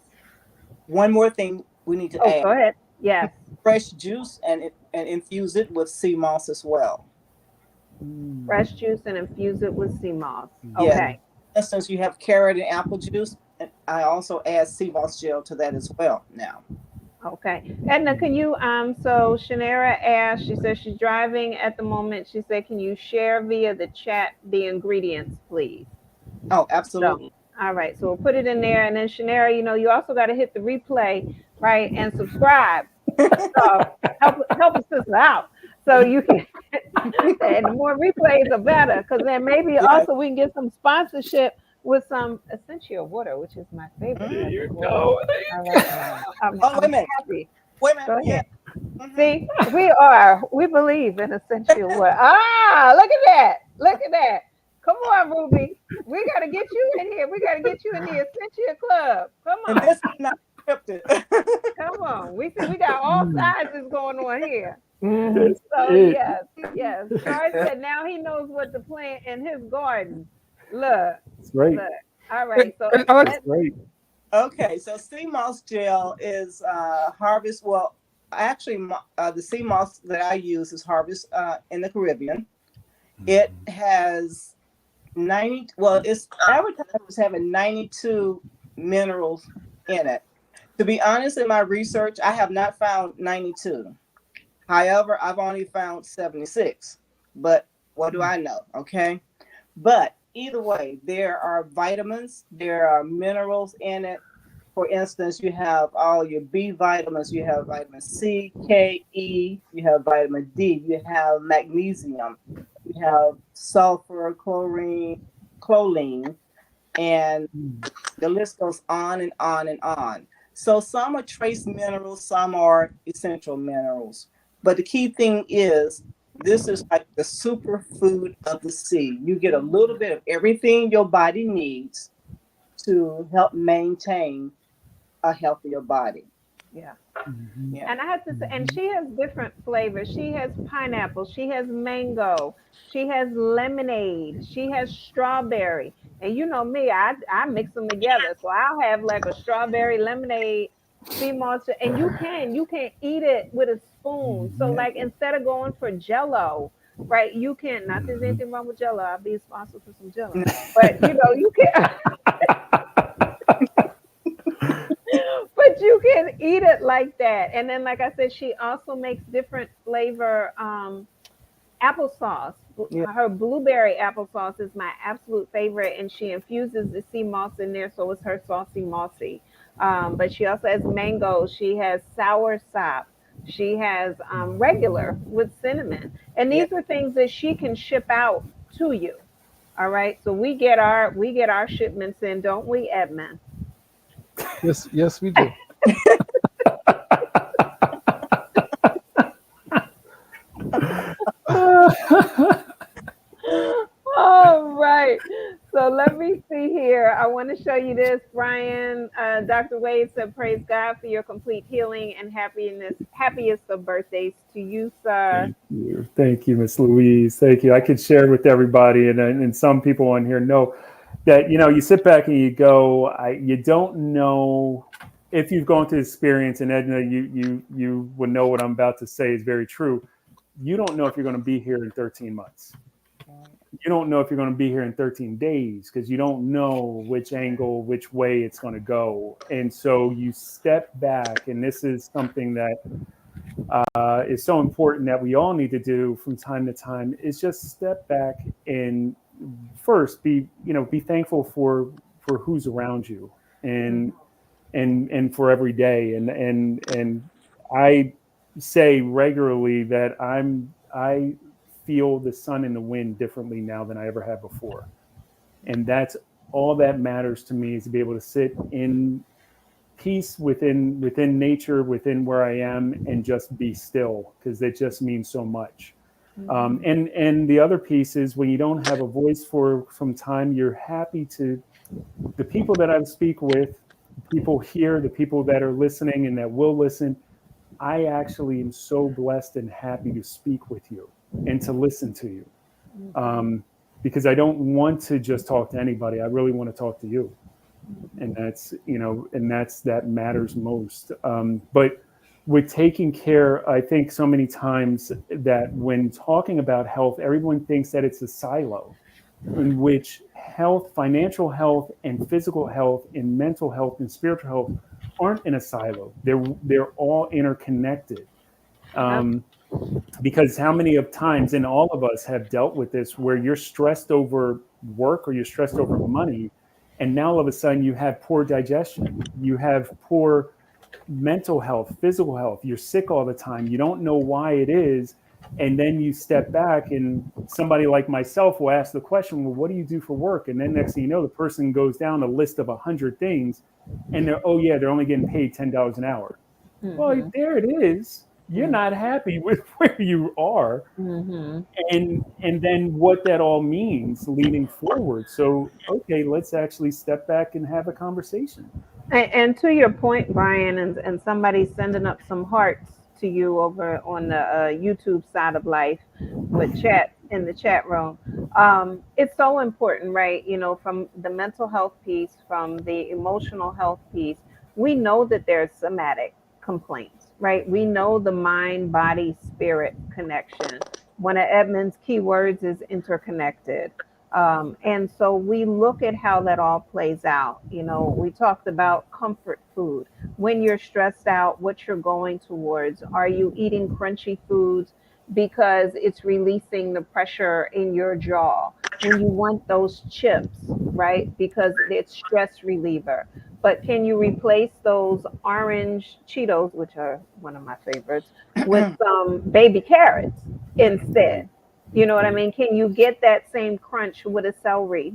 One more thing we need to Oh, add: go ahead. Yes. fresh juice and infuse it with sea moss as well. Fresh juice and infuse it with sea moss. Yes. Okay. For instance, you have carrot and apple juice, and I also add sea moss gel to that as well now. Okay. Edna, can you, so Shanera asked, she says she's driving at the moment. She said, can you share via the chat the ingredients, please? Oh, absolutely. So, all right. So we'll put it in there. And then Shanera, you also got to hit the replay, right? And subscribe. So help a sister out. So you can, and the more replays the better. Because then maybe also we can get some sponsorship with some essential water, which is my favorite. There you water. go. All right. I'm wait a minute. happy. Wait a minute. Go ahead. Yeah. See, we believe in essential water. Look at that. Look at that. Come on, Ruby. We got to get you in here. We got to get you in the essential club. Come And on. this is not scripted. Come on. We got all sizes going on here. Mhm. So yes. Star said now he knows what to plant in his garden. Look. It's great. Look. All right. So That's great. Okay, so sea moss gel is harvest. Well, actually, the sea moss that I use is harvest in the Caribbean. It has 90. Well, it's advertised as having 92 minerals in it. To be honest, in my research, I have not found 92. However, I've only found 76. But what do I know? Okay, but either way, there are vitamins, there are minerals in it. For instance, you have all your B vitamins, you have vitamin C, K, E, you have vitamin D, you have magnesium, you have sulfur, chlorine, and the list goes on and on and on. So some are trace minerals, some are essential minerals. But the key thing is, this is like the superfood of the sea. You get a little bit of everything your body needs to help maintain a healthier body. yeah. Yeah. And I have to say, and she has different flavors. She has pineapple, she has mango, she has lemonade, she has strawberry. And you know me, I mix them together. So I'll have like a strawberry lemonade sea moss, and you can eat it with a spoon. So like instead of going for Jello, right? You can, not there's anything wrong with Jello. I'll be a sponsor for some Jello, but you can. But you can eat it like that. And then, like I said, she also makes different flavor applesauce. Yeah. Her blueberry applesauce is my absolute favorite, and she infuses the sea moss in there, so it's her saucy mossy. But she also has mango. She has sour sop. She has regular with cinnamon, and these are things that she can ship out to you. All right, so we get our shipments in, don't we, Edmund? Yes, we do. All right. So let me see here. I want to show you this. Brian, Dr. Wade said, praise God for your complete healing and happiness. Happiest of birthdays to you, sir. Thank you, Miss Louise. Thank you. I could share with everybody, and some people on here know that, you sit back and you go, you don't know if you've gone through experience, and Edna, you would know what I'm about to say is very true. You don't know if you're going to be here in 13 months. you don't know if you're going to be here in 13 days because you don't know which angle, which way it's going to go. And so you step back, and this is something that is so important that we all need to do from time to time, is just step back and first be thankful for who's around you and for every day. And I say regularly that I feel the sun and the wind differently now than I ever have before. And that's all that matters to me, is to be able to sit in peace within nature, within where I am, and just be still, because it just means so much. And the other piece is, when you don't have a voice for some time, you're happy to, the people that I speak with, people here, the people that are listening and that will listen, I actually am so blessed and happy to speak with you and to listen to you, because I don't want to just talk to anybody. I really want to talk to you, and that matters most. But with taking care, I think so many times that when talking about health, everyone thinks that it's a silo, in which health, financial health, and physical health, and mental health, and spiritual health aren't in a silo. They're all interconnected. Because how many of times, and all of us have dealt with this, where you're stressed over work or you're stressed over money, and now all of a sudden you have poor digestion, you have poor mental health, physical health, you're sick all the time, you don't know why it is. And then you step back, and somebody like myself will ask the question, well, what do you do for work? And then next thing you know, the person goes down a list of 100 things, and they're only getting paid $10 an hour. Well, there it is. You're not happy with where you are. And then what that all means leading forward. So, okay, let's actually step back and have a conversation. And to your point, Brian, and somebody's sending up some hearts to you over on the YouTube side of life with chat in the chat room. It's so important, right? From the mental health piece, from the emotional health piece, we know that there's somatic complaints, right? We know the mind, body, spirit connection. One of Edmund's key words is interconnected. And so we look at how that all plays out. We talked about comfort food. When you're stressed out, what you're going towards. Are you eating crunchy foods because it's releasing the pressure in your jaw? When you want those chips, right? Because it's stress reliever. But can you replace those orange Cheetos, which are one of my favorites, with some baby carrots instead? You know what I mean? Can you get that same crunch with a celery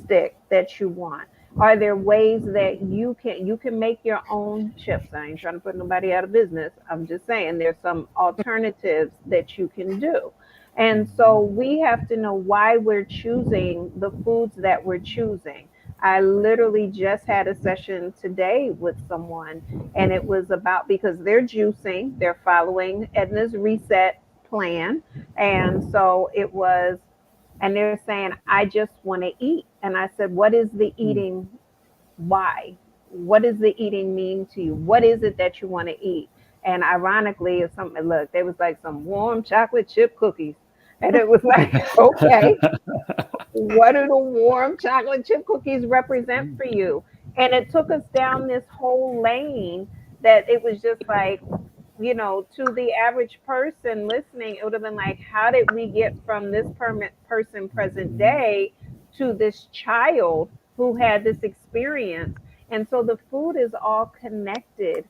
stick that you want? Are there ways that you can make your own chips? I ain't trying to put nobody out of business. I'm just saying there's some alternatives that you can do. And so we have to know why we're choosing the foods that we're choosing. I literally just had a session today with someone, and it was about, because they're juicing, they're following Edna's reset plan. And so it was, and they're saying, I just want to eat. And I said, what is the eating? Why? What does the eating mean to you? What is it that you want to eat? And ironically, it's something, look, there was like some warm chocolate chip cookies. And it was like, okay, what do the warm chocolate chip cookies represent for you? And it took us down this whole lane that it was just like, to the average person listening, it would have been like, how did we get from this person present day to this child who had this experience? And so the food is all connected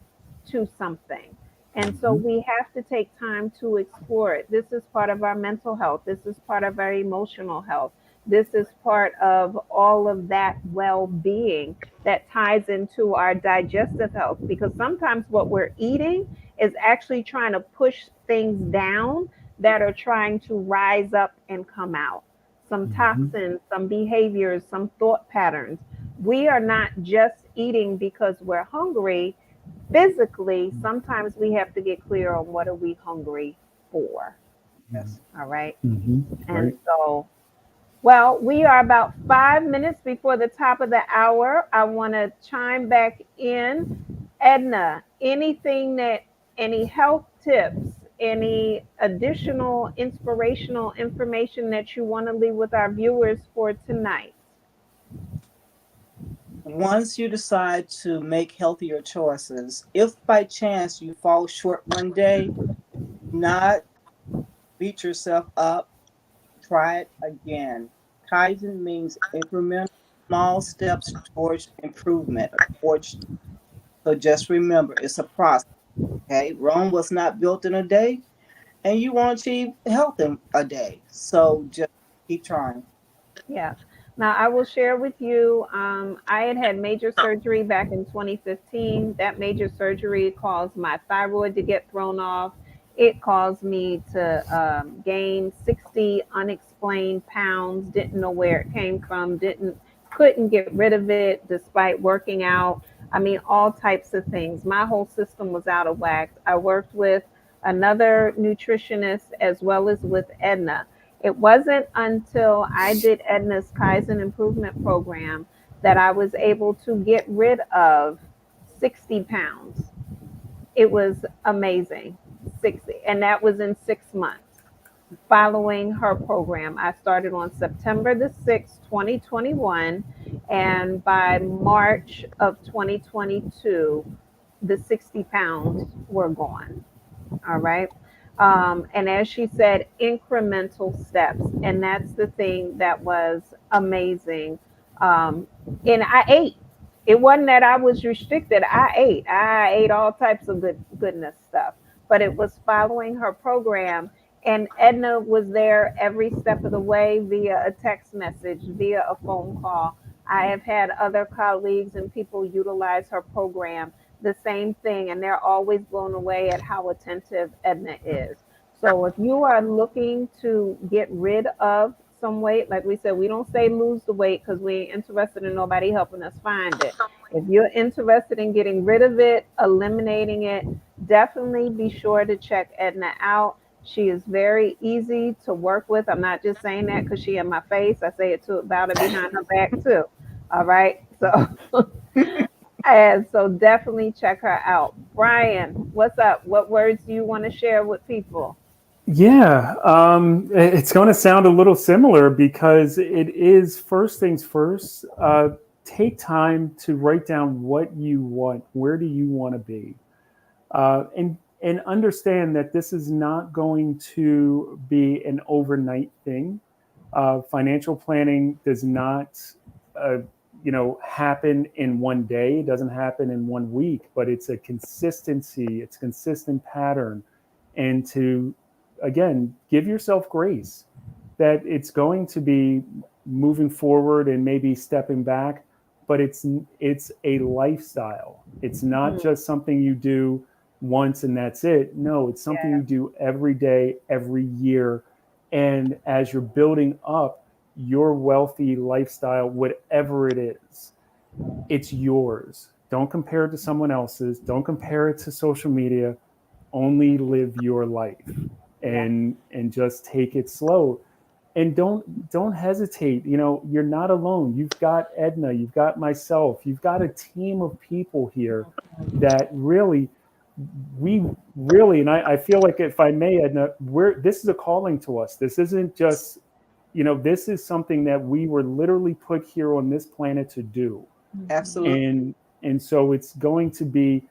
to something. And so we have to take time to explore it. This is part of our mental health. This is part of our emotional health. This is part of all of that well-being that ties into our digestive health, because sometimes what we're eating is actually trying to push things down that are trying to rise up and come out. Some toxins, some behaviors, some thought patterns. We are not just eating because we're hungry. Physically, sometimes we have to get clear on what are we hungry for. Yes. All right. Right. So, well, we are about 5 minutes before the top of the hour. I want to chime back in. Edna, any health tips, any additional inspirational information that you want to leave with our viewers for tonight? Once you decide to make healthier choices, if by chance you fall short one day, not beat yourself up, try it again. Kaizen means incremental small steps towards improvement. So just remember, it's a process. Okay, Rome was not built in a day, and you won't achieve health in a day. So just keep trying. Yeah. Now, I will share with you. I had major surgery back in 2015. That major surgery caused my thyroid to get thrown off. It caused me to gain 60 unexplained pounds. Didn't know where it came from. Couldn't get rid of it despite working out. I mean, all types of things. My whole system was out of whack. I worked with another nutritionist as well as with Edna. It wasn't until I did Edna's Kaizen Improvement Program that I was able to get rid of 60 pounds. It was amazing. 60. And that was in 6 months following her program. I started on September the 6th, 2021. And by March of 2022, the 60 pounds were gone. All right. And as she said, incremental steps. And that's the thing that was amazing. Um, and I ate. It wasn't that I was restricted. I ate. I ate all types of goodness stuff. But it was following her program. And Edna was there every step of the way via a text message, via a phone call. I have had other colleagues and people utilize her program the same thing, and they're always blown away at how attentive Edna is. So if you are looking to get rid of some weight, like we said, we don't say lose the weight because we ain't interested in nobody helping us find it. If you're interested in getting rid of it, eliminating it, definitely be sure to check Edna out. She is very easy to work with. I'm not just saying that because she in my face. I say it to about her behind her back too. All right. So and so definitely check her out. Brian, what's up? What words do you want to share with people? Yeah, it's going to sound a little similar because it is first things first. Take time to write down what you want. Where do you want to be? And understand that this is not going to be an overnight thing. Financial planning does not, happen in one day. It doesn't happen in 1 week, but it's a consistency. It's a consistent pattern, and to again give yourself grace that it's going to be moving forward and maybe stepping back, but it's a lifestyle. It's not just something you do once and that's it. No, it's something you do every day, every year. And as you're building up your wealthy lifestyle, whatever it is, it's yours. Don't compare it to someone else's. Don't compare it to social media. Only live your life and just take it slow. And don't hesitate. You're not alone. You've got Edna, you've got myself, you've got a team of people here that really, and I feel like, if I may, Edna, this is a calling to us. This isn't just, this is something that we were literally put here on this planet to do. Absolutely. And so it's going to be,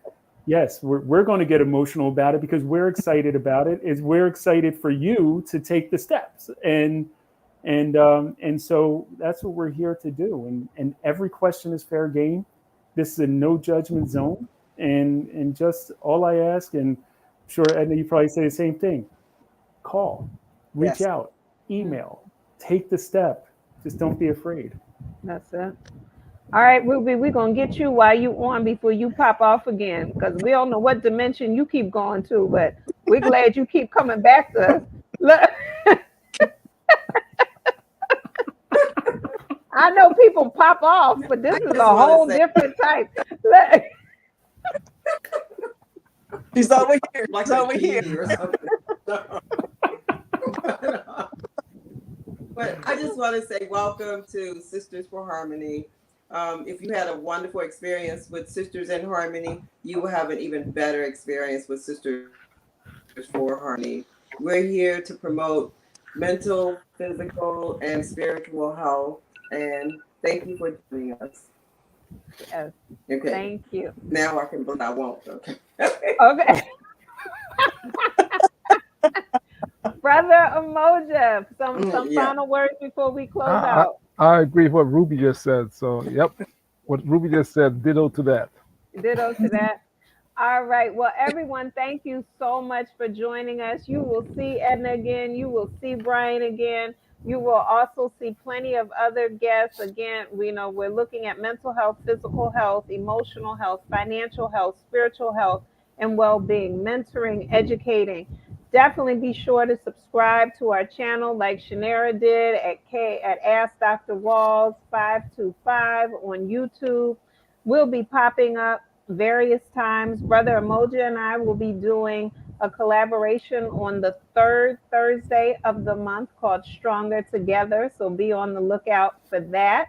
yes, we're going to get emotional about it because we're excited about it. We're excited for you to take the steps. And so that's what we're here to do. And every question is fair game. This is a no judgment zone. And just all I ask, and I'm sure Edna, you probably say the same thing: call, reach out, email, take the step. Just don't be afraid. That's it. All right, Ruby, we're going to get you while you on before you pop off again, because we don't know what dimension you keep going to, but we're glad you keep coming back to us. Look. I know people pop off, but this is a whole different type. Look. She's over here. Like She's over here. or something. But I just want to say welcome to Sisters for Harmony. If you had a wonderful experience with Sisters in Harmony, you will have an even better experience with Sisters Sisters for Harmony. We're here to promote mental, physical, and spiritual health. And thank you for joining us. Yes. Okay. Thank you. Now I can, but I won't. Okay. Okay. Brother Umoja, some Yeah. final words before we close I, out. I agree with what Ruby just said. So, yep, what Ruby just said, ditto to that. Ditto to that. All right. Well, everyone, thank you so much for joining us. You will see Edna again. You will see Brian again. You will also see plenty of other guests. Again, we know we're looking at mental health, physical health, emotional health, financial health, spiritual health, and well-being, mentoring, educating. Definitely be sure to subscribe to our channel like Shanera did at Ask Dr. Walls 525 on YouTube. We'll be popping up various times. Brother Umoja and I will be doing a collaboration on the third Thursday of the month called Stronger Together. So be on the lookout for that.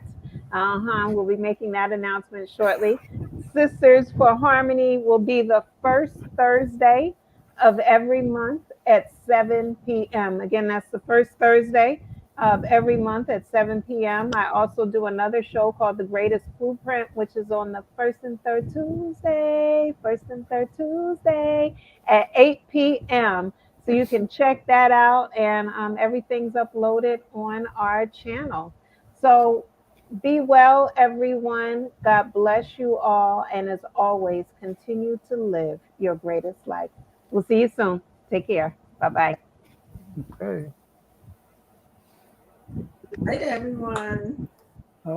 We'll be making that announcement shortly. Sisters for Harmony will be the first Thursday of every month at 7 p.m. Again, that's the first Thursday of every month at 7 p.m. I also do another show called The Greatest Blueprint, which is on the first and third Tuesday at 8 p.m. So you can check that out, and everything's uploaded on our channel. So be well, everyone. God bless you all. And as always, continue to live your greatest life. We'll see you soon. Take care. Bye-bye. Okay. Hi, everyone.